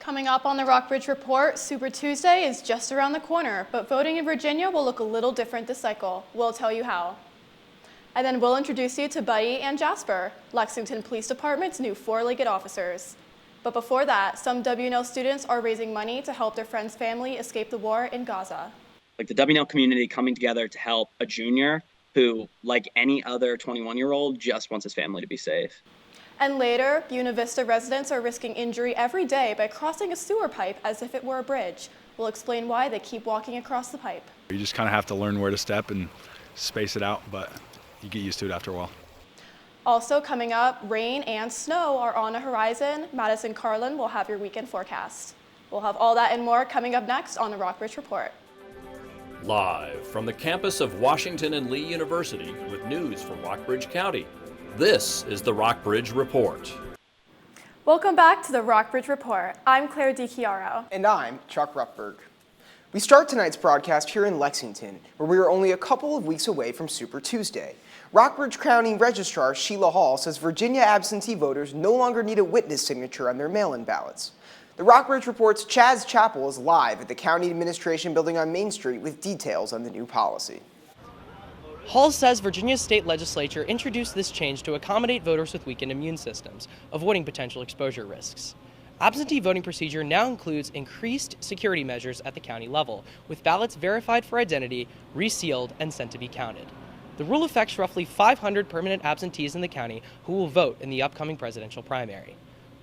Coming up on the Rockbridge Report, Super Tuesday is just around the corner, but voting in Virginia will look a little different this cycle. We'll tell you how. And then we'll introduce you to Buddy and Jasper, Lexington Police Department's new four-legged officers. But before that, some WNL students are raising money to help their friend's family escape the war in Gaza. Like the WNL community coming together to help a junior who, like any other 21-year-old, just wants his family to be safe. And later, Buena Vista residents are risking injury every day by crossing a sewer pipe as if it were a bridge. We'll explain why they keep walking across the pipe. You just kind of have to learn where to step and space it out, but you get used to it after a while. Also coming up, rain and snow are on the horizon. Madison Carlin will have your weekend forecast. We'll have all that and more coming up next on the Rockbridge Report. Live from the campus of Washington and Lee University with news from Rockbridge County, this is the Rockbridge Report. Welcome back to the Rockbridge Report. I'm Claire DiChiaro. And I'm Chuck Ruppberg. We start tonight's broadcast here in Lexington, where we are only a couple of weeks away from Super Tuesday. Rockbridge County Registrar Sheila Hall says Virginia absentee voters no longer need a witness signature on their mail-in ballots. The Rockbridge Report's Chaz Chappell is live at the County Administration Building on Main Street with details on the new policy. Hall says Virginia's state legislature introduced this change to accommodate voters with weakened immune systems, avoiding potential exposure risks. Absentee voting procedure now includes increased security measures at the county level, with ballots verified for identity, resealed, and sent to be counted. The rule affects roughly 500 permanent absentees in the county who will vote in the upcoming presidential primary.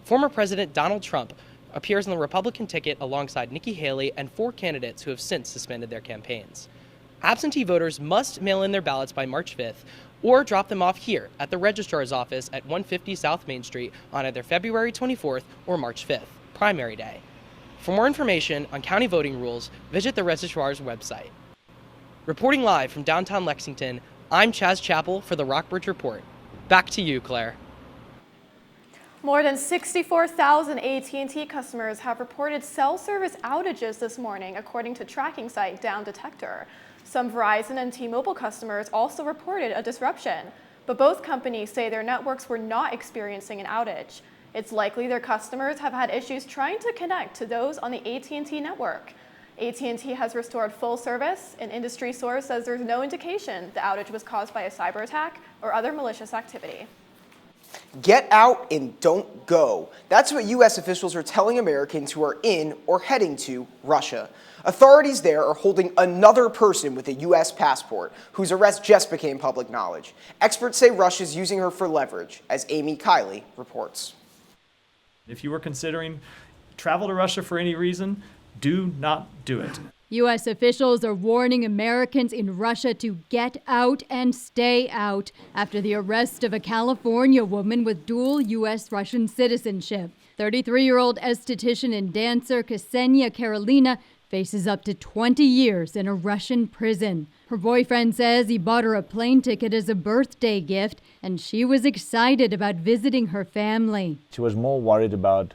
Former President Donald Trump appears on the Republican ticket alongside Nikki Haley and 4 candidates who have since suspended their campaigns. Absentee voters must mail in their ballots by March 5th or drop them off here at the registrar's office at 150 South Main Street on either February 24th or March 5th, primary day. For more information on county voting rules, visit the registrar's website. Reporting live from downtown Lexington, I'm Chaz Chappell for the Rockbridge Report. Back to you, Claire. More than 64,000 AT&T customers have reported cell service outages this morning, according to tracking site Down Detector. Some Verizon and T-Mobile customers also reported a disruption, but both companies say their networks were not experiencing an outage. It's likely their customers have had issues trying to connect to those on the AT&T network. AT&T has restored full service. An industry source says there's no indication the outage was caused by a cyber attack or other malicious activity. Get out and don't go. That's what U.S. officials are telling Americans who are in or heading to Russia. Authorities there are holding another person with a U.S. passport, whose arrest just became public knowledge. Experts say Russia's using her for leverage, as Amy Kiley reports. If you were considering travel to Russia for any reason, do not do it. U.S. officials are warning Americans in Russia to get out and stay out after the arrest of a California woman with dual U.S.-Russian citizenship. 33-year-old esthetician and dancer Ksenia Karolina faces up to 20 years in a Russian prison. Her boyfriend says he bought her a plane ticket as a birthday gift, and she was excited about visiting her family. She was more worried about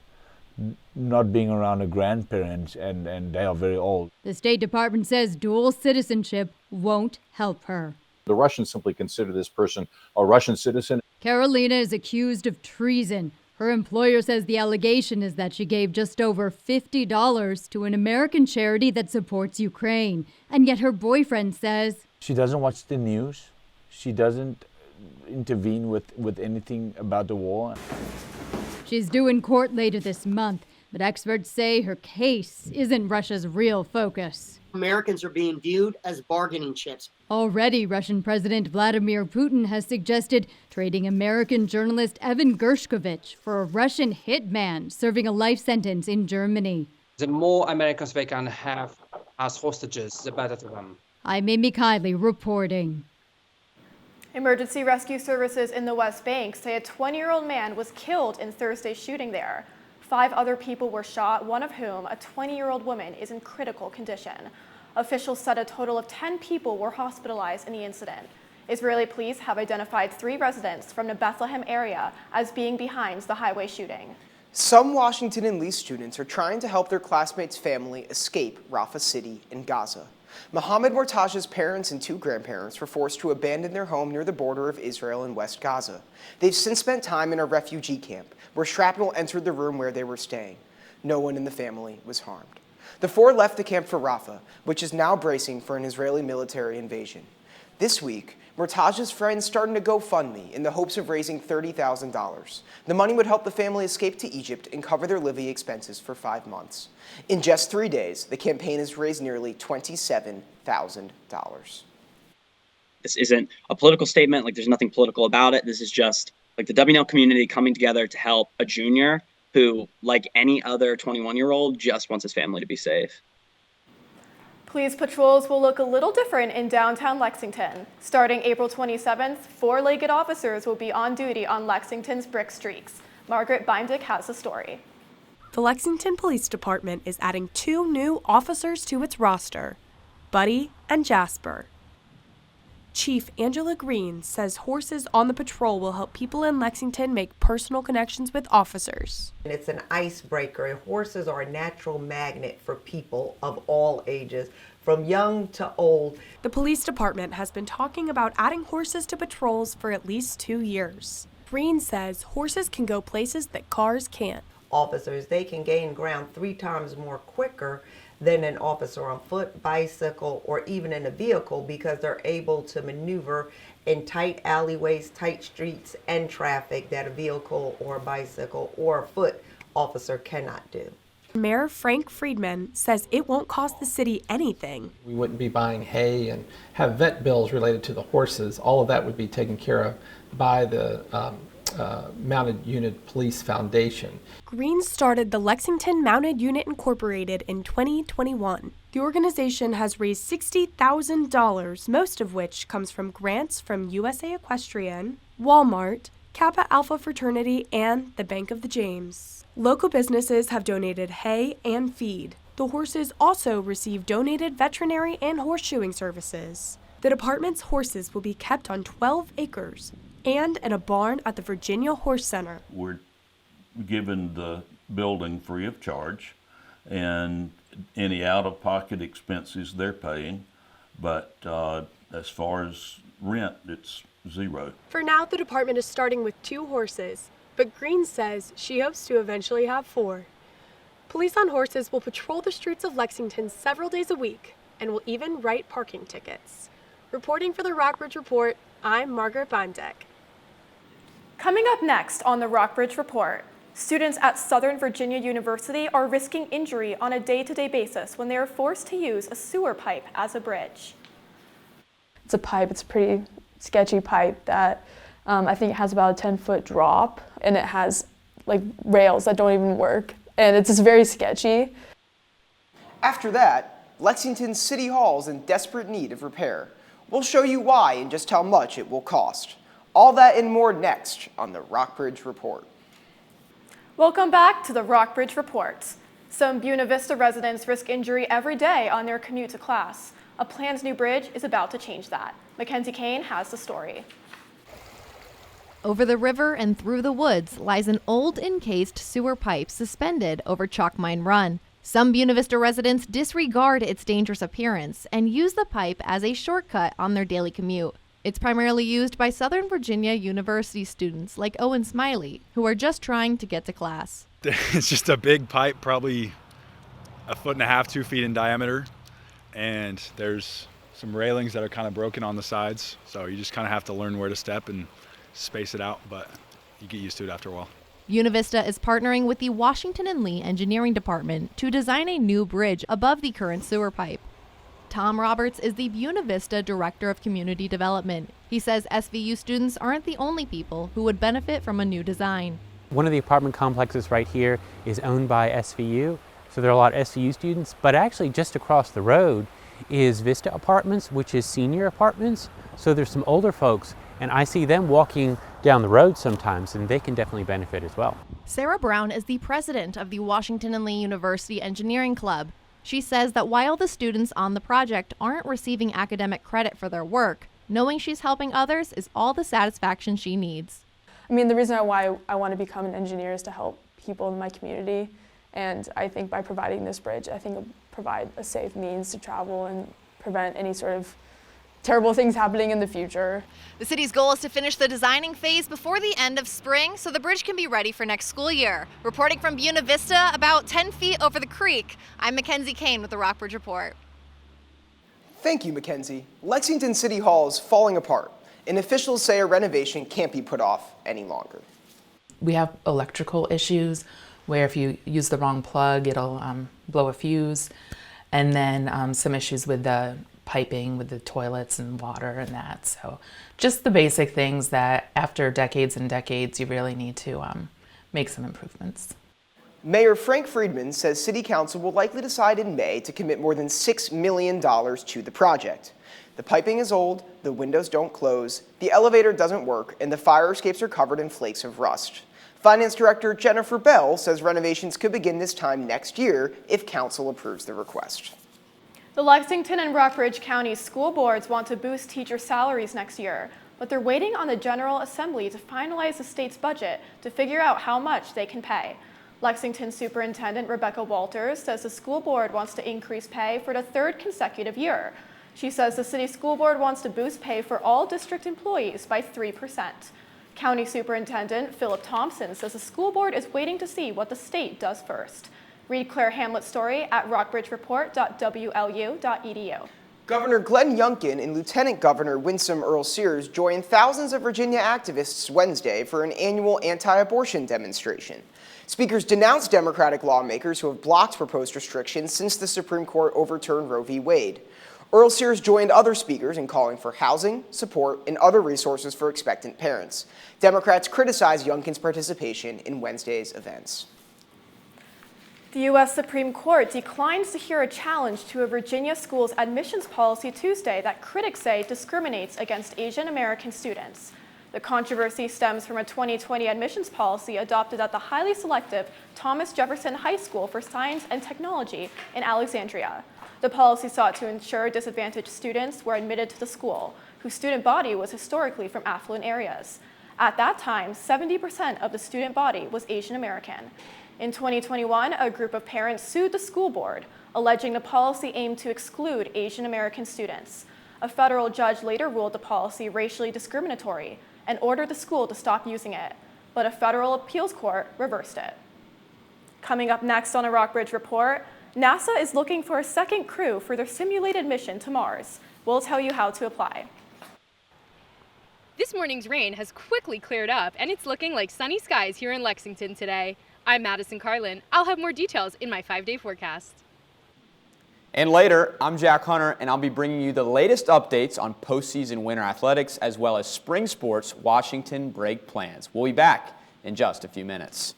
not being around her grandparents, and they are very old. The State Department says dual citizenship won't help her. The Russians simply consider this person a Russian citizen. Karolina is accused of treason. Her employer says the allegation is that she gave just over $50 to an American charity that supports Ukraine. And yet her boyfriend says she doesn't watch the news. She doesn't intervene with anything about the war. She's due in court later this month, but experts say her case isn't Russia's real focus. Americans are being viewed as bargaining chips. Already, Russian President Vladimir Putin has suggested trading American journalist Evan Gershkovich for a Russian hitman serving a life sentence in Germany. The more Americans they can have as hostages, the better for them. I'm Amy Kiley reporting. Emergency rescue services in the West Bank say a 20-year-old man was killed in Thursday's shooting there. 5 other people were shot, one of whom, a 20-year-old woman, is in critical condition. Officials said a total of 10 people were hospitalized in the incident. Israeli police have identified 3 residents from the Bethlehem area as being behind the highway shooting. Some Washington and Lee students are trying to help their classmates' family escape Rafah City in Gaza. Mohammed Mortaj's parents and 2 grandparents were forced to abandon their home near the border of Israel and West Gaza. They've since spent time in a refugee camp, where shrapnel entered the room where they were staying. No one in the family was harmed. The four left the camp for Rafah, which is now bracing for an Israeli military invasion. This week, Murtaj's friends started a GoFundMe in the hopes of raising $30,000. The money would help the family escape to Egypt and cover their living expenses for 5 months. In just 3 days, the campaign has raised nearly $27,000. This isn't a political statement. Like, there's nothing political about it. This is just like the WNL community coming together to help a junior who, like any other 21-year-old, just wants his family to be safe. Police patrols will look a little different in downtown Lexington. Starting April 27th, four-legged officers will be on duty on Lexington's brick streets. Margaret Beindick has the story. The Lexington Police Department is adding 2 new officers to its roster, Buddy and Jasper. Chief Angela Green says horses on the patrol will help people in Lexington make personal connections with officers. It's an icebreaker. Horses are a natural magnet for people of all ages, from young to old. The police department has been talking about adding horses to patrols for at least 2 years. Green says horses can go places that cars can't. Officers, they can gain ground 3 times more quicker than an officer on foot, bicycle, or even in a vehicle because they're able to maneuver in tight alleyways, tight streets, and traffic that a vehicle or a bicycle or a foot officer cannot do. Mayor Frank Friedman says it won't cost the city anything. We wouldn't be buying hay and have vet bills related to the horses. All of that would be taken care of by the Mounted Unit Police Foundation. Green started the Lexington Mounted Unit Incorporated in 2021. The organization has raised $60,000, most of which comes from grants from USA Equestrian, Walmart, Kappa Alpha Fraternity, and the Bank of the James. Local businesses have donated hay and feed. The horses also receive donated veterinary and horseshoeing services. The department's horses will be kept on 12 acres and in a barn at the Virginia Horse Center. We're given the building free of charge, and any out-of-pocket expenses they're paying, but as far as rent, it's zero. For now, the department is starting with 2 horses, but Green says she hopes to eventually have 4. Police on horses will patrol the streets of Lexington several days a week and will even write parking tickets. Reporting for the Rockbridge Report, I'm Margaret Beindick. Coming up next on the Rockbridge Report, students at Southern Virginia University are risking injury on a day-to-day basis when they are forced to use a sewer pipe as a bridge. It's a pipe, it's a pretty sketchy pipe that I think it has about a 10-foot drop, and it has like rails that don't even work, and it's just very sketchy. After that, Lexington City Hall is in desperate need of repair. We'll show you why and just how much it will cost. All that and more next on the Rockbridge Report. Welcome back to the Rockbridge Report. Some Buena Vista residents risk injury every day on their commute to class. A planned new bridge is about to change that. Mackenzie Kane has the story. Over the river and through the woods lies an old encased sewer pipe suspended over Chalk Mine Run. Some Buena Vista residents disregard its dangerous appearance and use the pipe as a shortcut on their daily commute. It's primarily used by Southern Virginia University students like Owen Smiley, who are just trying to get to class. It's just a big pipe, probably 1.5 feet, 2 feet in diameter, and there's some railings that are kind of broken on the sides, so you just kind of have to learn where to step and space it out, but you get used to it after a while. Buena Vista is partnering with the Washington and Lee Engineering Department to design a new bridge above the current sewer pipe. Tom Roberts is the Buena Vista Director of Community Development. He says SVU students aren't the only people who would benefit from a new design. One of the apartment complexes right here is owned by SVU, so there are a lot of SVU students, but actually just across the road is Vista Apartments, which is senior apartments, so there's some older folks, and I see them walking down the road sometimes, and they can definitely benefit as well. Sarah Brown is the president of the Washington and Lee University Engineering Club. She says that while the students on the project aren't receiving academic credit for their work, knowing she's helping others is all the satisfaction she needs. I mean, the reason why I want to become an engineer is to help people in my community, and I think by providing this bridge, I think it'll provide a safe means to travel and prevent any sort of terrible things happening in the future. The city's goal is to finish the designing phase before the end of spring so the bridge can be ready for next school year. Reporting from Buena Vista, about 10 feet over the creek, I'm Mackenzie Kane with the Rockbridge Report. Thank you, Mackenzie. Lexington City Hall is falling apart, and officials say a renovation can't be put off any longer. We have electrical issues where if you use the wrong plug, it'll blow a fuse, and then some issues with the piping with the toilets and water and that. So just the basic things that after decades and decades, you really need to make some improvements. Mayor Frank Friedman says City Council will likely decide in May to commit more than $6 million to the project. The piping is old, the windows don't close, the elevator doesn't work, and the fire escapes are covered in flakes of rust. Finance Director Jennifer Bell says renovations could begin this time next year if Council approves the request. The Lexington and Rockbridge County school boards want to boost teacher salaries next year, but they're waiting on the General Assembly to finalize the state's budget to figure out how much they can pay. Lexington Superintendent Rebecca Walters says the school board wants to increase pay for the third consecutive year. She says the city school board wants to boost pay for all district employees by 3%. County Superintendent Philip Thompson says the school board is waiting to see what the state does first. Read Claire Hamlet's story at rockbridgereport.wlu.edu. Governor Glenn Youngkin and Lieutenant Governor Winsome Earl-Sears joined thousands of Virginia activists Wednesday for an annual anti-abortion demonstration. Speakers denounced Democratic lawmakers who have blocked proposed restrictions since the Supreme Court overturned Roe v. Wade. Earl-Sears joined other speakers in calling for housing, support, and other resources for expectant parents. Democrats criticized Youngkin's participation in Wednesday's events. The U.S. Supreme Court declines to hear a challenge to a Virginia school's admissions policy Tuesday that critics say discriminates against Asian American students. The controversy stems from a 2020 admissions policy adopted at the highly selective Thomas Jefferson High School for Science and Technology in Alexandria. The policy sought to ensure disadvantaged students were admitted to the school, whose student body was historically from affluent areas. At that time, 70% of the student body was Asian American. In 2021, a group of parents sued the school board, alleging the policy aimed to exclude Asian American students. A federal judge later ruled the policy racially discriminatory and ordered the school to stop using it, but a federal appeals court reversed it. Coming up next on a Rockbridge Report, NASA is looking for a second crew for their simulated mission to Mars. We'll tell you how to apply. This morning's rain has quickly cleared up, and it's looking like sunny skies here in Lexington today. I'm Madison Carlin. I'll have more details in my 5-day forecast. And later, I'm Jack Hunter, and I'll be bringing you the latest updates on postseason winter athletics as well as spring sports Washington break plans. We'll be back in just a few minutes.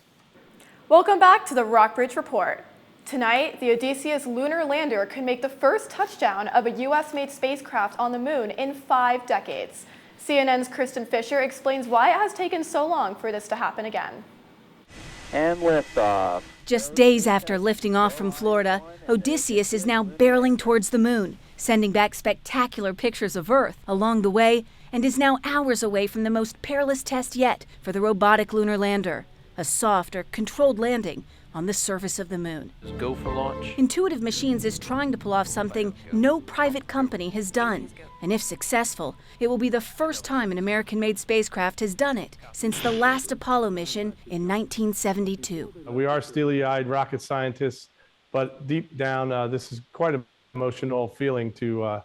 Welcome back to the Rockbridge Report. Tonight, the Odysseus lunar lander could make the first touchdown of a U.S.-made spacecraft on the moon in 5 decades. CNN's Kristen Fisher explains why it has taken so long for this to happen again. And liftoff. Just days after lifting off from Florida, Odysseus is now barreling towards the moon, sending back spectacular pictures of Earth along the way, and is now hours away from the most perilous test yet for the robotic lunar lander, a soft or controlled landing on the surface of the moon. Go for launch. Intuitive Machines is trying to pull off something no private company has done. And if successful, it will be the first time an American-made spacecraft has done it since the last Apollo mission in 1972. We are steely-eyed rocket scientists, but deep down, this is quite an emotional feeling to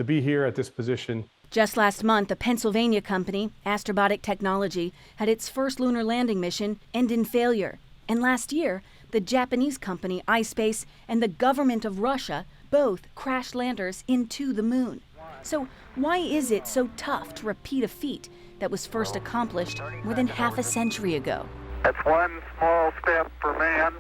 be here at this position. Just last month, a Pennsylvania company, Astrobotic Technology, had its first lunar landing mission end in failure. And last year, the Japanese company iSpace and the government of Russia both crashed landers into the moon. So why is it so tough to repeat a feat that was first accomplished more than half a century ago? That's one small step for man.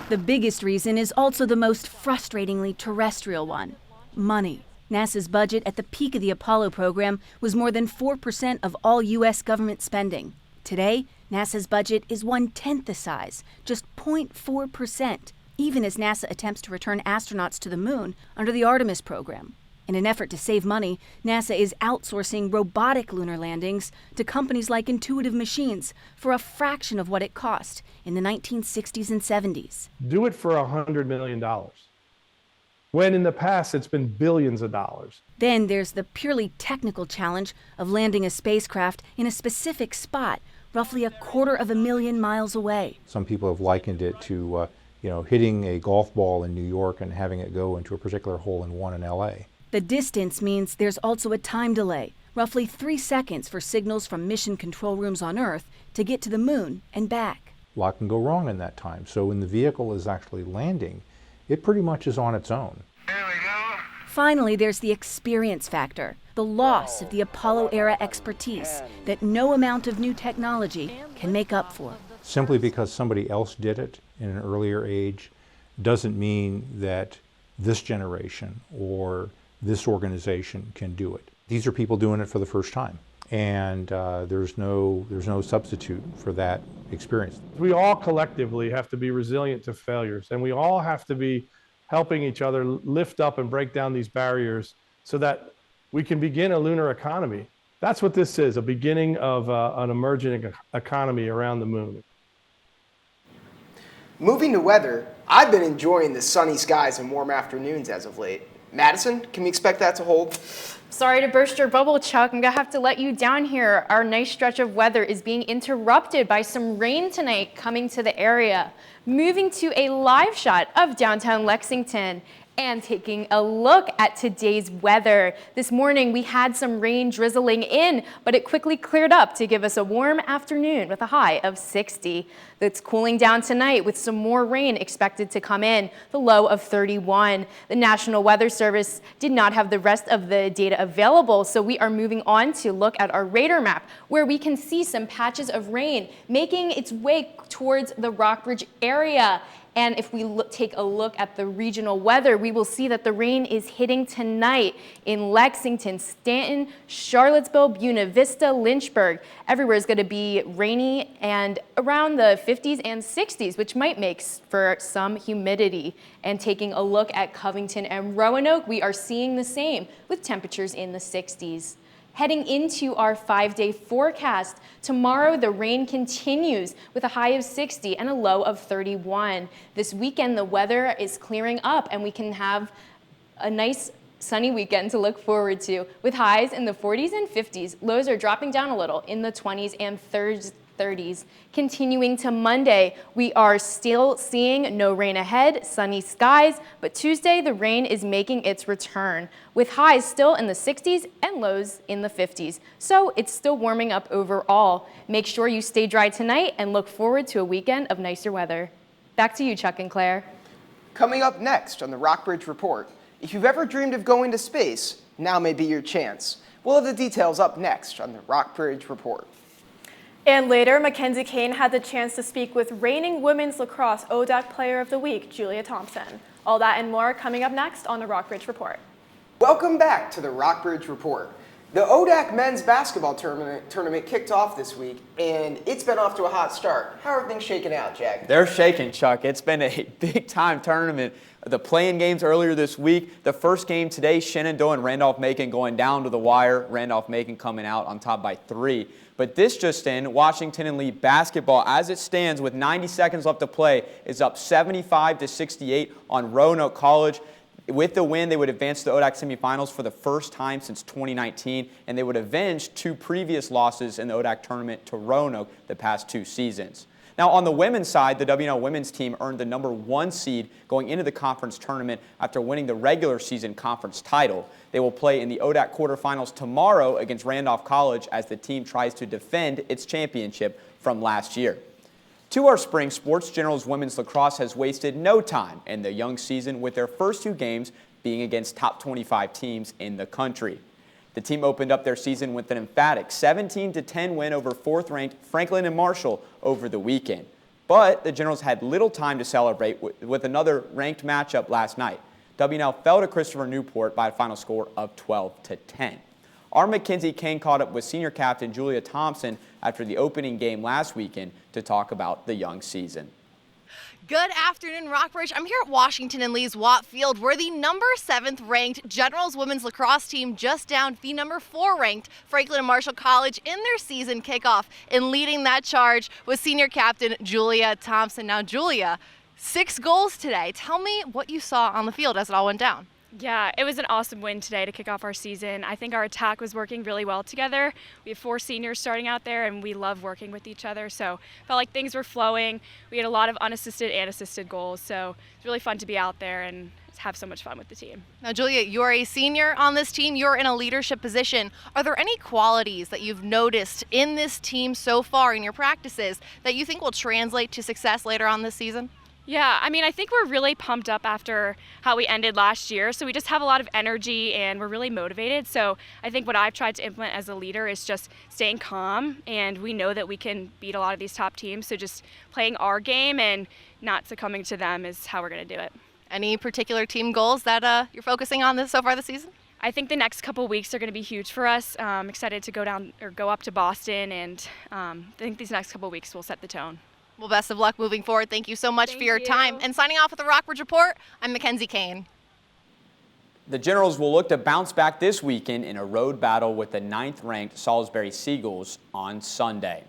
The biggest reason is also the most frustratingly terrestrial one: money. NASA's budget at the peak of the Apollo program was more than 4% of all U.S. government spending. Today, NASA's budget is 1/10 the size, just 0.4%, even as NASA attempts to return astronauts to the moon under the Artemis program. In an effort to save money, NASA is outsourcing robotic lunar landings to companies like Intuitive Machines for a fraction of what it cost in the 1960s and 70s. Do it for $100 million. when in the past it's been billions of dollars. Then there's the purely technical challenge of landing a spacecraft in a specific spot, roughly 250,000 miles away. Some people have likened it to hitting a golf ball in New York and having it go into a particular hole in one in LA. The distance means there's also a time delay, roughly 3 seconds for signals from mission control rooms on Earth to get to the moon and back. A lot can go wrong in that time. So when the vehicle is actually landing, it pretty much is on its own. Finally, there's the experience factor, the loss of the Apollo-era expertise that no amount of new technology can make up for. Simply because somebody else did it in an earlier age doesn't mean that this generation or this organization can do it. These are people doing it for the first time, and there's no substitute for that experience. We all collectively have to be resilient to failures, and we all have to be helping each other lift up and break down these barriers so that we can begin a lunar economy. That's what this is, a beginning of an emerging economy around the moon. Moving to weather, I've been enjoying the sunny skies and warm afternoons as of late. Madison, can we expect that to hold? Sorry to burst your bubble, Chuck. I'm gonna have to let you down here. Our nice stretch of weather is being interrupted by some rain tonight coming to the area. Moving to a live shot of downtown Lexington and taking a look at today's weather. This morning we had some rain drizzling in, but it quickly cleared up to give us a warm afternoon with a high of 60. That's cooling down tonight with some more rain expected to come in, the low of 31. The National Weather Service did not have the rest of the data available, so we are moving on to look at our radar map where we can see some patches of rain making its way towards the Rockbridge area. And if we take a look at the regional weather, we will see that the rain is hitting tonight in Lexington, Stanton, Charlottesville, Buena, Vista, Lynchburg. Everywhere is going to be rainy and around the 50s and 60s, which might make for some humidity. And taking a look at Covington and Roanoke, we are seeing the same with temperatures in the 60s. Heading into our 5-day forecast, tomorrow the rain continues with a high of 60 and a low of 31. This weekend the weather is clearing up and we can have a nice sunny weekend to look forward to with highs in the 40s and 50s. Lows are dropping down a little in the 20s and 30s. Continuing to Monday, we are still seeing no rain ahead, sunny skies, but Tuesday the rain is making its return with highs still in the 60s and lows in the 50s. So it's still warming up overall. Make sure you stay dry tonight and look forward to a weekend of nicer weather. Back to you, Chuck and Claire. Coming up next on the Rockbridge Report, if you've ever dreamed of going to space, now may be your chance. We'll have the details up next on the Rockbridge Report. And later, Mackenzie Kane had the chance to speak with reigning Women's Lacrosse ODAC Player of the Week, Julia Thompson. All that and more coming up next on the Rockbridge Report. Welcome back to the Rockbridge Report. The ODAC men's basketball tournament kicked off this week, and it's been off to a hot start. How are things shaking out, Jack? They're shaking, Chuck. It's been a big-time tournament. The play-in games earlier this week. The first game today, Shenandoah and Randolph-Macon going down to the wire. Randolph-Macon coming out on top by 3. But this just in, Washington and Lee basketball, as it stands with 90 seconds left to play, is up 75-68 on Roanoke College. With the win, they would advance to the ODAC semifinals for the first time since 2019, and they would avenge 2 previous losses in the ODAC tournament to Roanoke the past 2 seasons. Now, on the women's side, the WNL women's team earned the #1 seed going into the conference tournament after winning the regular season conference title. They will play in the ODAC quarterfinals tomorrow against Randolph College as the team tries to defend its championship from last year. To our spring sports, Generals women's lacrosse has wasted no time in the young season with their first 2 games being against top 25 teams in the country. The team opened up their season with an emphatic 17-10 win over 4th-ranked Franklin and Marshall over the weekend. But the Generals had little time to celebrate with another ranked matchup last night. WNL fell to Christopher Newport by a final score of 12-10. Our Mackenzie Kane caught up with senior captain Julia Thompson after the opening game last weekend to talk about the young season. Good afternoon, Rockbridge. I'm here at Washington and Lee's Watt Field, where the #7 ranked Generals women's lacrosse team just downed the #4 ranked Franklin and Marshall College in their season kickoff. And leading that charge was senior captain Julia Thompson. Now, Julia, 6 goals today. Tell me what you saw on the field as it all went down. Yeah, it was an awesome win today to kick off our season. I think our attack was working really well together. We have 4 seniors starting out there, and we love working with each other. So felt like things were flowing. We had a lot of unassisted and assisted goals. So it's really fun to be out there and have so much fun with the team. Now, Julia, you're a senior on this team. You're in a leadership position. Are there any qualities that you've noticed in this team so far in your practices that you think will translate to success later on this season? Yeah, I mean, I think we're really pumped up after how we ended last year. So we just have a lot of energy and we're really motivated. So I think what I've tried to implement as a leader is just staying calm. And we know that we can beat a lot of these top teams. So just playing our game and not succumbing to them is how we're going to do it. Any particular team goals that you're focusing on so far this season? I think the next couple weeks are going to be huge for us. I'm excited to go up to Boston, and I think these next couple weeks will set the tone. Well, best of luck moving forward. Thank you so much for your time. And signing off with the Rockbridge Report, I'm Mackenzie Kane. The Generals will look to bounce back this weekend in a road battle with the 9th-ranked Salisbury Seagulls on Sunday.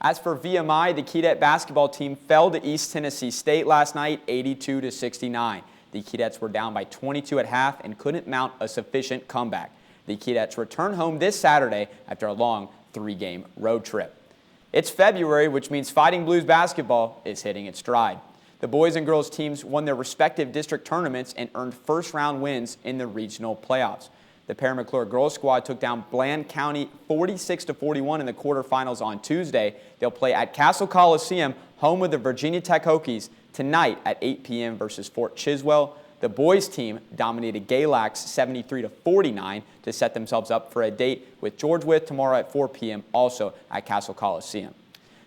As for VMI, the Keydette basketball team fell to East Tennessee State last night, 82-69. The Keydets were down by 22 at half and couldn't mount a sufficient comeback. The Keydets return home this Saturday after a long 3-game road trip. It's February, which means Fighting Blues basketball is hitting its stride. The boys and girls teams won their respective district tournaments and earned first-round wins in the regional playoffs. The Parra-McClure girls squad took down Bland County 46-41 in the quarterfinals on Tuesday. They'll play at Castle Coliseum, home of the Virginia Tech Hokies, tonight at 8 p.m. versus Fort Chiswell. The boys team dominated Galax 73-49 to set themselves up for a date with George Wythe tomorrow at 4 p.m. also at Castle Coliseum.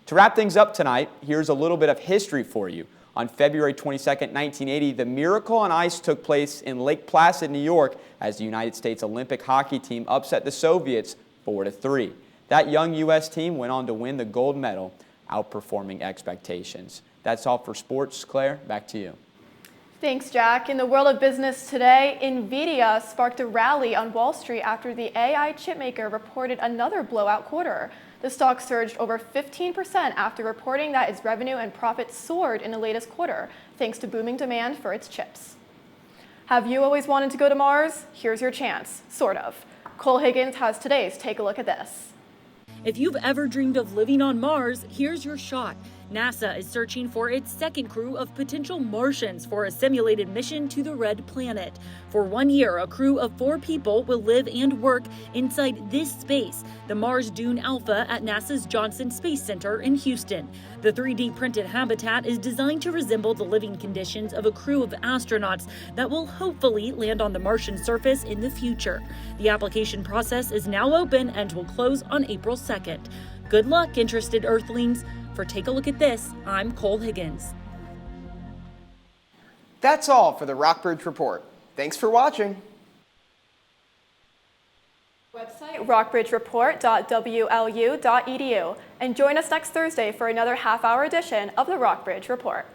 To wrap things up tonight, here's a little bit of history for you. On February 22, 1980, the Miracle on Ice took place in Lake Placid, New York, as the United States Olympic hockey team upset the Soviets 4-3. That young U.S. team went on to win the gold medal, outperforming expectations. That's all for sports. Claire, back to you. Thanks, Jack. In the world of business today, NVIDIA sparked a rally on Wall Street after the AI chipmaker reported another blowout quarter. The stock surged over 15% after reporting that its revenue and profits soared in the latest quarter, thanks to booming demand for its chips. Have you always wanted to go to Mars? Here's your chance, sort of. Cole Higgins has today's Take a Look at This. If you've ever dreamed of living on Mars, here's your shot. NASA is searching for its second crew of potential Martians for a simulated mission to the Red Planet. For 1 year, a crew of 4 people will live and work inside this space, the Mars Dune Alpha at NASA's Johnson Space Center in Houston. The 3D printed habitat is designed to resemble the living conditions of a crew of astronauts that will hopefully land on the Martian surface in the future. The application process is now open and will close on April 2nd. Good luck, interested Earthlings. For Take a Look at This, I'm Cole Higgins. That's all for the Rockbridge Report. Thanks for watching. Website rockbridgereport.wlu.edu and join us next Thursday for another half-hour edition of the Rockbridge Report.